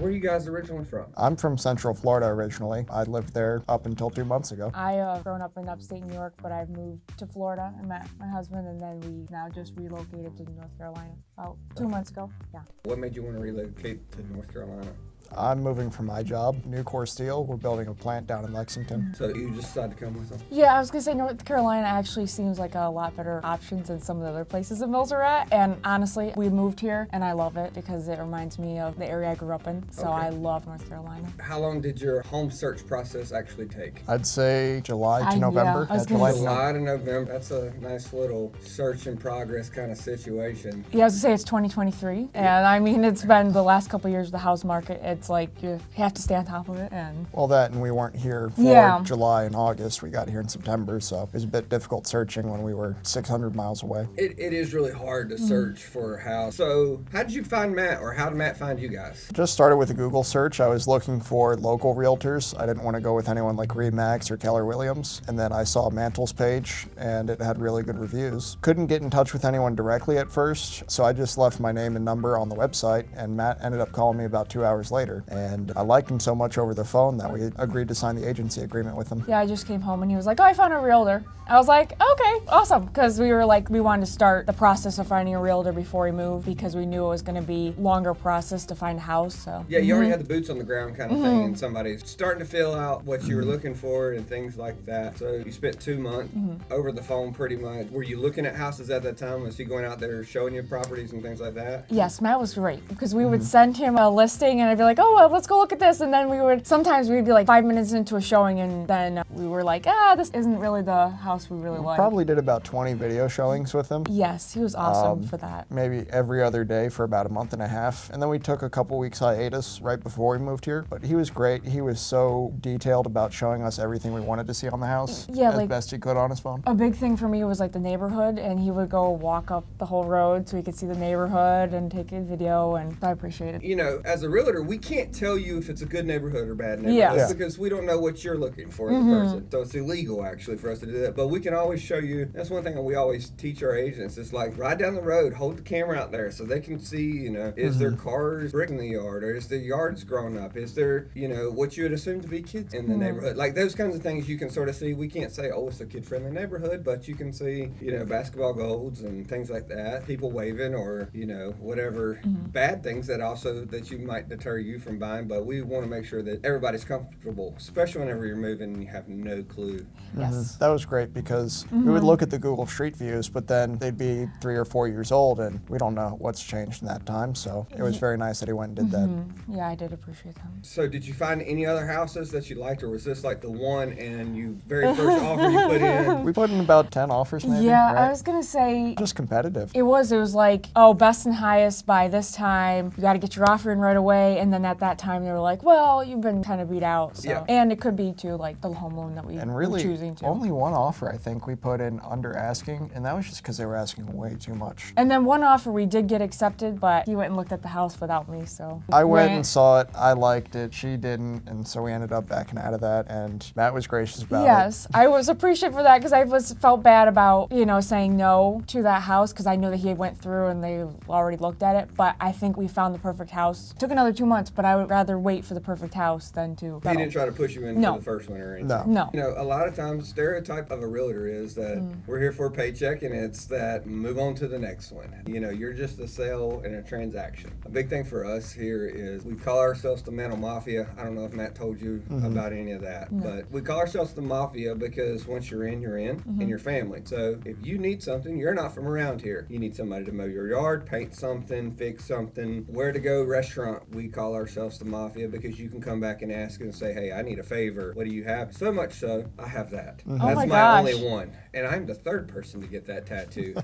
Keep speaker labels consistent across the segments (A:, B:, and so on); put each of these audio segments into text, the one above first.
A: Where are you guys originally from?
B: I'm from Central Florida originally. I lived there up until 2 months ago.
C: I've grown up in upstate New York, but I've moved to Florida. I met my husband, and then we now just relocated to North Carolina about 2 months ago. Yeah.
A: What made you want to relocate to North Carolina?
B: I'm moving for my job, Nucor Steel. We're building a plant down in Lexington.
A: So you just decided to come with them?
C: Yeah, I was gonna say North Carolina actually seems like a lot better options than some of the other places that Mills are at. And honestly, we moved here and I love it because it reminds me of the area I grew up in. So I love North Carolina.
A: How long did your home search process actually take?
B: I'd say July to November.
C: I was
B: July
A: to November. That's a nice little search in progress kind of situation.
C: Yeah, I was gonna say it's 2023. And I mean, it's been the last couple of years of the house market. It's like you have to stay on top of it. And
B: Well, that and we weren't here for July and August. We got here in September, so it was a bit difficult searching when we were 600 miles away.
A: It is really hard to search for a house. So how did you find Matt, or how did Matt find you guys?
B: Just started with a Google search. I was looking for local realtors. I didn't want to go with anyone like Remax or Keller Williams. And then I saw Mantle's page, and it had really good reviews. Couldn't get in touch with anyone directly at first, so I just left my name and number on the website, and Matt ended up calling me about 2 hours later. And I liked him so much over the phone that we agreed to sign the agency agreement with him.
C: yeah, I just came home and he was like, oh, I found a realtor. I was like, okay, awesome. Because we were like, we wanted to start the process of finding a realtor before we moved because we knew it was going to be a longer process to find a house. So
A: Yeah, you already had the boots on the ground kind of thing, and somebody's starting to fill out what you were looking for and things like that. So you spent 2 months over the phone pretty much. Were you looking at houses at that time? Was he going out there showing you properties and things like that?
C: Yes, Matt was great because we would send him a listing and I'd be like, oh, well, let's go look at this. And then sometimes we'd be like 5 minutes into a showing and then we were like, this isn't really the house we really like.
B: Probably did about 20 video showings with him.
C: Yes, he was awesome for that.
B: Maybe every other day for about a month and a half. And then we took a couple weeks hiatus right before we moved here. But he was great. He was so detailed about showing us everything we wanted to see on the house as best he could on his phone.
C: A big thing for me was like the neighborhood, and he would go walk up the whole road so he could see the neighborhood and take a video, and I appreciate it.
A: You know, as a realtor, we can't tell you if it's a good neighborhood or bad neighborhood because we don't know what you're looking for as a person. So it's illegal actually for us to do that. But we can always show you. That's one thing that we always teach our agents. It's like ride down the road, hold the camera out there so they can see, you know, is there cars brick in the yard, or is the yards grown up? Is there, you know, what you would assume to be kids in the neighborhood? Like those kinds of things you can sort of see. We can't say, oh, it's a kid-friendly neighborhood, but you can see, you know, basketball goals and things like that, people waving, or, you know, whatever bad things that you might deter you from buying. But we want to make sure that everybody's comfortable, especially whenever you're moving and you have no clue.
C: Yes.
B: That was great because we would look at the Google Street Views, but then they'd be 3 or 4 years old, and we don't know what's changed in that time. So it was very nice that he went and did that.
C: Yeah, I did appreciate that.
A: So did you find any other houses that you liked, or was this like the one and you very first offer you put in?
B: We put in about 10 offers maybe,
C: Yeah,
B: right?
C: I was going to say
B: Just competitive.
C: it was like, oh, best and highest by this time. You got to get your offer in right away. And then at that time, they were like, well, you've been kind of beat out. So.
A: Yeah.
C: And it could be, too, like the home loan that we
B: And
C: were
B: really,
C: choosing to.
B: only one offer I think we put in under asking, and that was just because they were asking way too much.
C: And then one offer we did get accepted, but he went and looked at the house without me, so.
B: I went and saw it, I liked it, she didn't, and so we ended up backing out of that, and Matt was gracious about it.
C: Yes, I was appreciative for that because I felt bad about, you know, saying no to that house because I knew that he went through and they already looked at it, but I think we found the perfect house. It took another 2 months, but I would rather wait for the perfect house than to
A: He didn't try to push you into the first one or anything?
C: No.
A: You know, a lot of times the stereotype of a realtor is that we're here for a paycheck and it's that move on to the next one. You know, you're just a sale and a transaction. A big thing for us here is we call ourselves the Mantle Mafia. I don't know if Matt told you about any of that, but we call ourselves the Mafia because once you're in and your family. So if you need something, you're not from around here. You need somebody to mow your yard, paint something, fix something, where to go, restaurant. We call ourselves the Mafia because you can come back and ask and say, hey, I need a favor. What do you have? So much so, I have that. That's my only one. And I'm the third person to get that tattoo.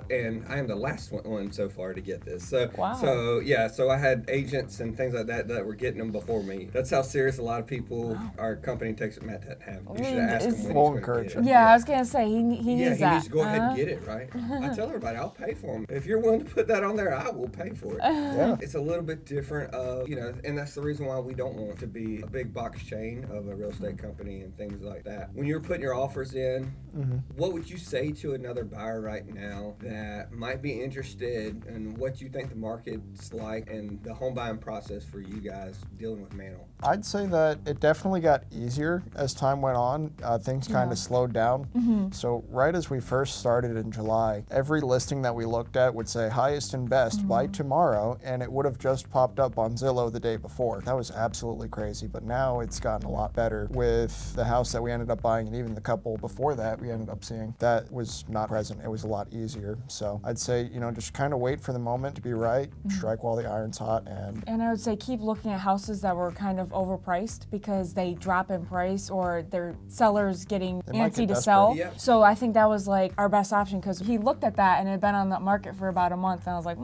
A: And I am the last one so far to get this. So, so I had agents and things like that were getting them before me. That's how serious a lot of people, our company takes it. Matt Hamm. You should ask him when he's going to get it.
C: Yeah, I was going to say, he needs that.
A: Yeah, he needs to go ahead and get it, right? I tell everybody, I'll pay for him. If you're willing to put that on there, I will pay for it. It's a little bit different of, know, and that's the reason why we don't want to be a big box chain of a real estate company and things like that. When you're putting your offers in, what would you say to another buyer right now that might be interested in what you think the market's like and the home buying process for you guys dealing with Mantle?
B: I'd say that it definitely got easier as time went on. Things kind of slowed down. So right as we first started in July, every listing that we looked at would say highest and best by tomorrow, and it would have just popped up on Zillow the day before. That was absolutely crazy, but now it's gotten a lot better with the house that we ended up buying, and even the couple before that we ended up seeing. That was not present. It was a lot easier. So I'd say, you know, just kind of wait for the moment to be right, strike while the iron's hot,
C: And I would say keep looking at houses that were kind of overpriced because they drop in price or their sellers getting
B: They might
C: antsy
B: get
C: to sell.
A: Yeah.
C: So I think that was like our best option because he looked at that and it had been on the market for about a month and I was like,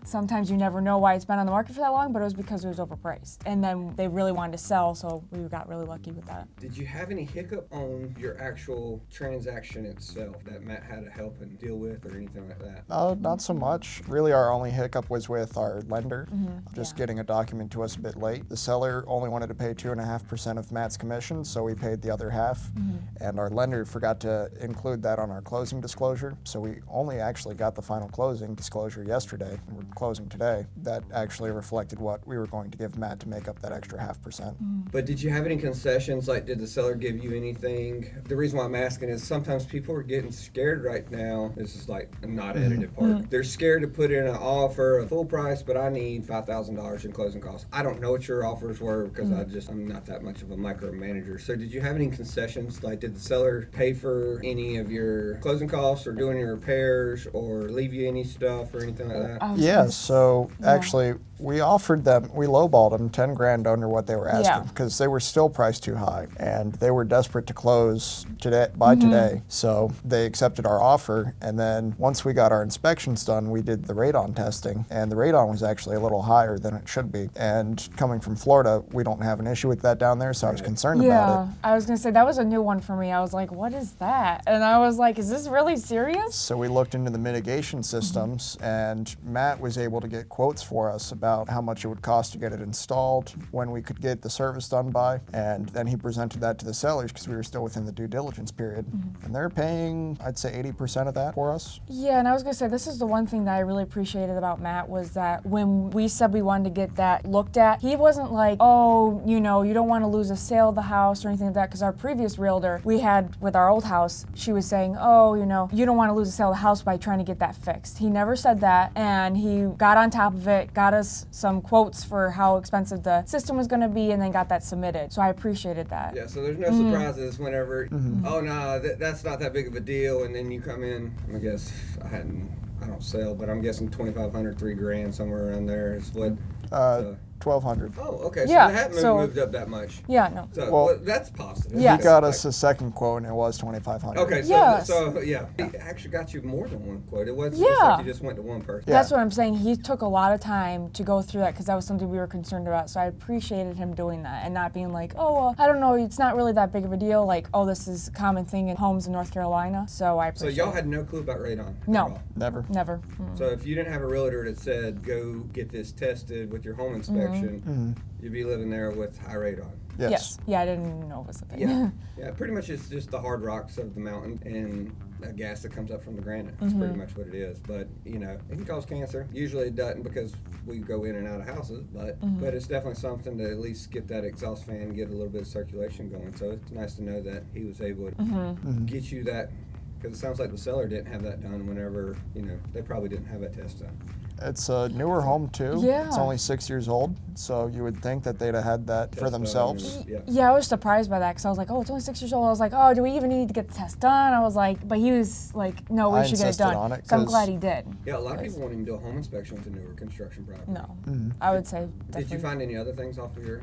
C: sometimes you never know why it's been on the market for that long, but it was because it was overpriced. And then they really wanted to sell, so we got really lucky with that.
A: Did you have any hiccup on your actual transaction itself that Matt had to help and deal with or anything like that?
B: Not so much. Really, our only hiccup was with our lender, just getting a document to us a bit late. The seller only wanted to pay 2.5% of Matt's commission, so we paid the other half. And our lender forgot to include that on our closing disclosure, so we only actually got the final closing disclosure yesterday. We're closing today. That actually reflected what we were going to give Matt to make up that extra 0.5%.
A: But did you have any concessions? Like, did the seller give you anything? The reason why I'm asking is sometimes people are getting scared right now. This is like a not edited part. They're scared to put in an offer, a full price, but I need $5,000 in closing costs. I don't know what your offers were because I'm not that much of a micromanager. So did you have any concessions? Like, did the seller pay for any of your closing costs or doing your repairs or leave you any stuff or anything like that?
B: Yeah, so actually we lowballed them 10 grand under what they were asking because they were still priced too high and they were desperate to close today. So they accepted our offer, and then once we got our inspections done, we did the radon testing, and the radon was actually a little higher than it should be. And coming from Florida, we don't have an issue with that down there, so I was concerned about it.
C: I was gonna say that was a new one for me. I was like, what is that? And I was like, is this really serious?
B: So we looked into the mitigation systems, and Matt was able to get quotes for us about how much it would cost to get it installed, when we could get the service done by, and then he presented that to the sellers because we were still within the due diligence period. And they're paying, I'd say, 80% of that for us.
C: Yeah, and I was gonna say this is the one thing that I really appreciated about Matt was that when we said we wanted to get that looked at, he wasn't like, oh, you know, you don't want to lose a sale of the house or anything like that, because our previous realtor we had with our old house, she was saying, oh, you know, you don't want to lose a sale of the house by trying to get that fixed. He never said that, and he got on top of it, got us some quotes for how expensive the system was going to be, and then got that submitted. So I appreciated that.
A: Yeah, so there's no surprises whenever, oh no, that's not that big of a deal, and then you come in, I guess, I don't sell, but I'm guessing 2,500, $3,000, somewhere around there is what.
B: 1,200.
A: Oh, okay, so
C: Yeah,
A: it hadn't
C: so-
A: moved up that much.
C: Yeah, no.
A: So,
B: Well,
A: that's positive.
C: Yeah.
B: He got us a second quote, and it was 2,500.
A: Okay, so,
C: Yes.
A: so yeah, he actually got you more than one quote. It wasn't
C: Yeah.
A: just like you just went to one person.
C: That's what I'm saying. He took a lot of time to go through that because that was something we were concerned about. So I appreciated him doing that and not being like, oh, well, I don't know, it's not really that big of a deal. Like, oh, this is a common thing in homes in North Carolina. So I
A: So
C: appreciate
A: y'all had no clue about radon? at
C: No.
A: all?
B: Never.
C: Never.
A: So if you didn't have a realtor that said, go get this tested with your home inspection, you'd be living there with high radon.
B: Yes.
C: Yeah, I didn't even know it was a thing.
A: Yeah, yeah. Pretty much it's just the hard rocks of the mountain and a gas that comes up from the granite. That's pretty much what it is. But you know, it can cause cancer. Usually it doesn't because we go in and out of houses. But it's definitely something to at least get that exhaust fan, get a little bit of circulation going. So it's nice to know that he was able to get you that. Because it sounds like the seller didn't have that done whenever, you know, they probably didn't have that test done.
B: It's a newer home, too.
C: Yeah.
B: It's only 6 years old, so you would think that they'd have had that for
A: Test done
B: themselves.
A: and- Yeah.
C: Yeah, I was surprised by that because I was like, oh, it's only 6 years old. I was like, oh, do we even need to get the test done? I was like, but he was like, no, we
B: I
C: should get it
B: insisted
C: done.
B: on it
C: So I'm
B: 'cause-
C: glad he did.
A: Yeah, a lot of people won't even do a home inspection with a newer construction property.
C: No, I would say
A: Did you
C: definitely.
A: find any other things off of your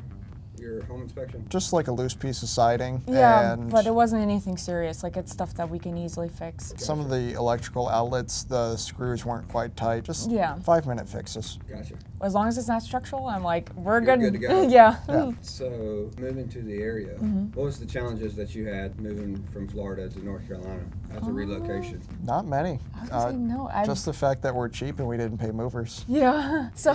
A: your home inspection?
B: Just like a loose piece of siding.
C: Yeah,
B: and
C: but it wasn't anything serious. Like, it's stuff that we can easily fix.
B: some of the electrical outlets, the screws weren't quite tight. Just
C: Yeah.
B: 5-minute fixes.
A: Gotcha.
C: As long as it's not structural, I'm like, we're
A: You're
C: good.
A: good to go.
C: Yeah.
B: Yeah.
A: So, moving to the area, what was the challenges that you had moving from Florida to North Carolina as a relocation?
B: Not many.
C: I was gonna say no.
B: Just the fact that we're cheap and we didn't pay movers.
C: Yeah. So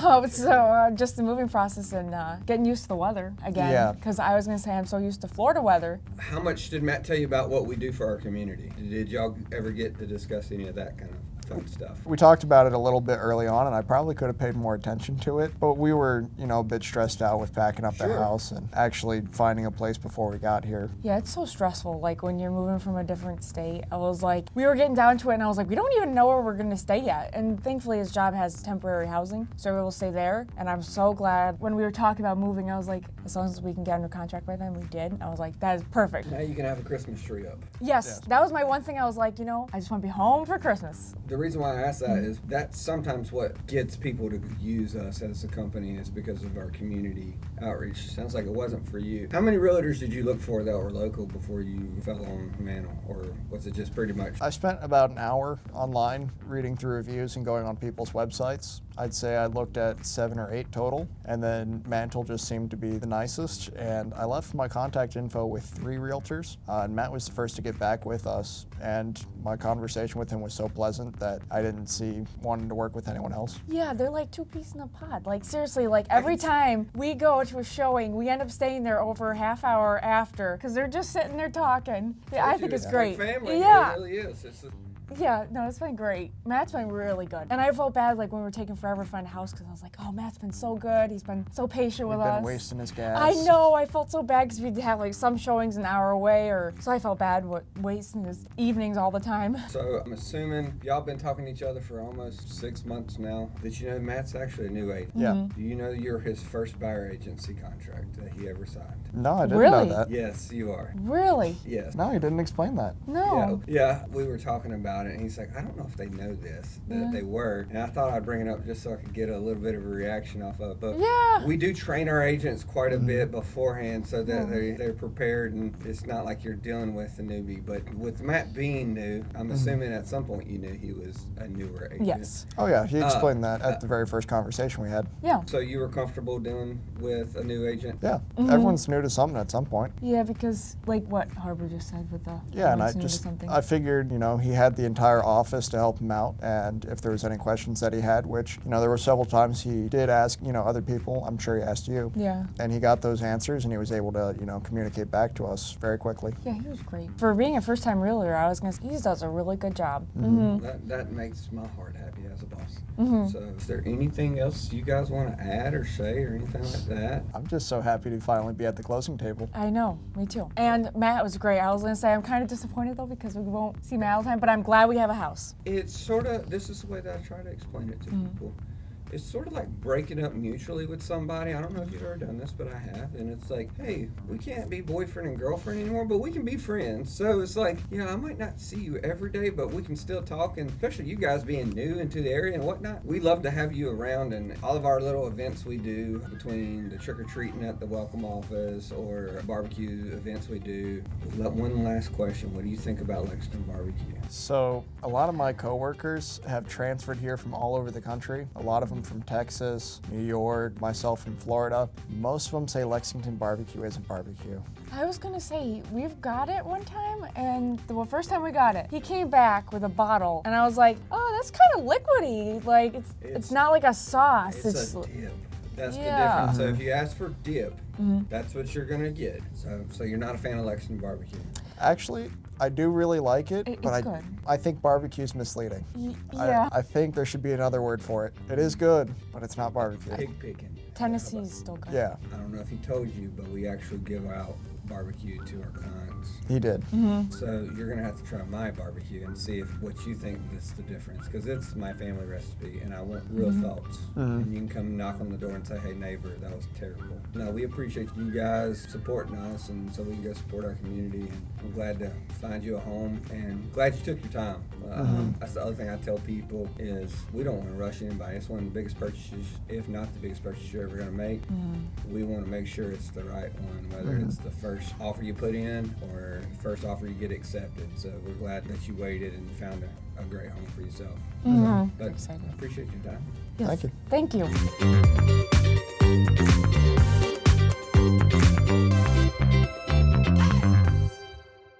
C: just the moving process and getting used to the weather again.
B: Yeah.
C: Because I was gonna say I'm so used to Florida weather.
A: How much did Matt tell you about what we do for our community? Did y'all ever get to discuss any of that kind of fun stuff?
B: We talked about it a little bit early on, and I probably could have paid more attention to it, but we were, a bit stressed out with packing up the
A: Sure.
B: house and actually finding a place before we got here.
C: Yeah, it's so stressful. Like when you're moving from a different state, I was like, we were getting down to it, and I was like, we don't even know where we're gonna stay yet. And thankfully, his job has temporary housing, so we will stay there. And I'm so glad when we were talking about moving, I was like, as long as we can get under contract by then, we did. I was like, that is perfect.
A: Now you can have a Christmas tree up.
C: Yes, that was my one thing. I was like, I just want to be home for Christmas.
A: The reason why I asked that is that's sometimes what gets people to use us as a company is because of our community outreach. Sounds like it wasn't for you. How many realtors did you look for that were local before you fell on Mantle, or was it just pretty much?
B: I spent about an hour online reading through reviews and going on people's websites. I'd say I looked at 7 or 8 total, and then Mantle just seemed to be the nicest, and I left my contact info with 3 realtors, and Matt was the first to get back with us, and my conversation with him was so pleasant that I didn't see wanting to work with anyone else.
C: Yeah, they're like 2 peas in a pod. Like seriously, like every time we go to a showing, we end up staying there over a half hour after because they're just sitting there talking. Yeah, I think it's great.
A: Like family.
C: Yeah.
A: It really is.
C: Yeah, no, it's been great. Matt's been really good. And I felt bad like when we were taking forever to find a house because I was like, oh, Matt's been so good. He's been so patient with
B: We've
C: us.
B: been wasting his gas.
C: I know, I felt so bad because we'd have like some showings an hour away so I felt bad wasting his evenings all the time.
A: So I'm assuming y'all been talking to each other for almost 6 months now. Did you know Matt's actually a new agent?
B: Yeah.
A: Do you know you're his first buyer agency contract that he ever signed?
B: No, I didn't
C: Really?
B: know that.
A: Yes, you are.
C: Really?
A: Yes.
B: No, you didn't explain that.
C: No.
A: Yeah, we were talking about it, and he's like, I don't know if they know this, that they were. And I thought I'd bring it up just so I could get a little bit of a reaction off of it. But
C: Yeah.
A: we do train our agents quite a bit beforehand so that they're prepared, and it's not like you're dealing with a newbie. But with Matt being new, I'm assuming at some point you knew he was a newer agent.
C: Yes.
B: Oh yeah, he explained that at the very first conversation we had.
C: Yeah.
A: So you were comfortable dealing with a new agent?
B: Yeah, everyone's new to something at some point.
C: Yeah, because like what Harbor just said with the
B: Yeah, and
C: something.
B: I figured, he had the entire office to help him out, and if there was any questions that he had, which, there were several times he did ask, other people, I'm sure he asked you.
C: Yeah.
B: And he got those answers, and he was able to, communicate back to us very quickly.
C: Yeah, he was great. For being a first-time realtor, I was gonna say, he does a really good job.
A: That makes my heart happy as a boss. So is there anything else you guys want to add or say or anything like that?
B: I'm just so happy to finally be at the closing table.
C: I know, me too. And Matt was great. I was gonna say I'm kind of disappointed though because we won't see Matt all the time, but I'm glad we have a house.
A: It's sort of, this is the way that I try to explain it to people. It's sort of like breaking up mutually with somebody. I don't know if you've ever done this, but I have. And it's like, hey, we can't be boyfriend and girlfriend anymore, but we can be friends. So it's like, I might not see you every day, but we can still talk. And especially you guys being new into the area and whatnot, we love to have you around. And all of our little events we do between the trick-or-treating at the welcome office or barbecue events we do. One last question. What do you think about Lexington barbecue?
B: So a lot of my coworkers have transferred here from all over the country. A lot of them from Texas, New York, myself from Florida. Most of them say Lexington barbecue isn't barbecue.
C: I was gonna say, we've got it one time, and the first time we got it, he came back with a bottle, and I was like, oh, that's kind of liquidy. Like, it's not like a sauce.
A: It's a dip. That's the
C: Yeah.
A: difference. So if you ask for dip, that's what you're gonna get. So you're not a fan of Lexington barbecue.
B: Actually, I do really like it, but
C: It's good.
B: I think barbecue's misleading.
C: Yeah.
B: I think there should be another word for it. It is good, but it's not barbecue.
A: Pig picking.
C: Tennessee's still good.
B: Yeah.
A: I don't know if he told you, but we actually give out barbecue to our clients.
B: He did.
A: So you're gonna have to try my barbecue and see if what you think is the difference, because it's my family recipe and I want real thoughts. And you can come knock on the door and say, hey neighbor, that was terrible. No, we appreciate you guys supporting us, and so we can go support our community. And I'm glad to find you a home, and glad you took your time. That's the other thing I tell people is we don't want to rush anybody. It's one of the biggest purchases, if not the biggest purchase you're ever gonna make. We want to make sure it's the right one, whether it's the first offer you put in or the first offer you get accepted. So we're glad that you waited and found a great home for yourself. But
C: Excited.
A: I appreciate your time.
C: Yes.
B: Thank you.
C: Thank you.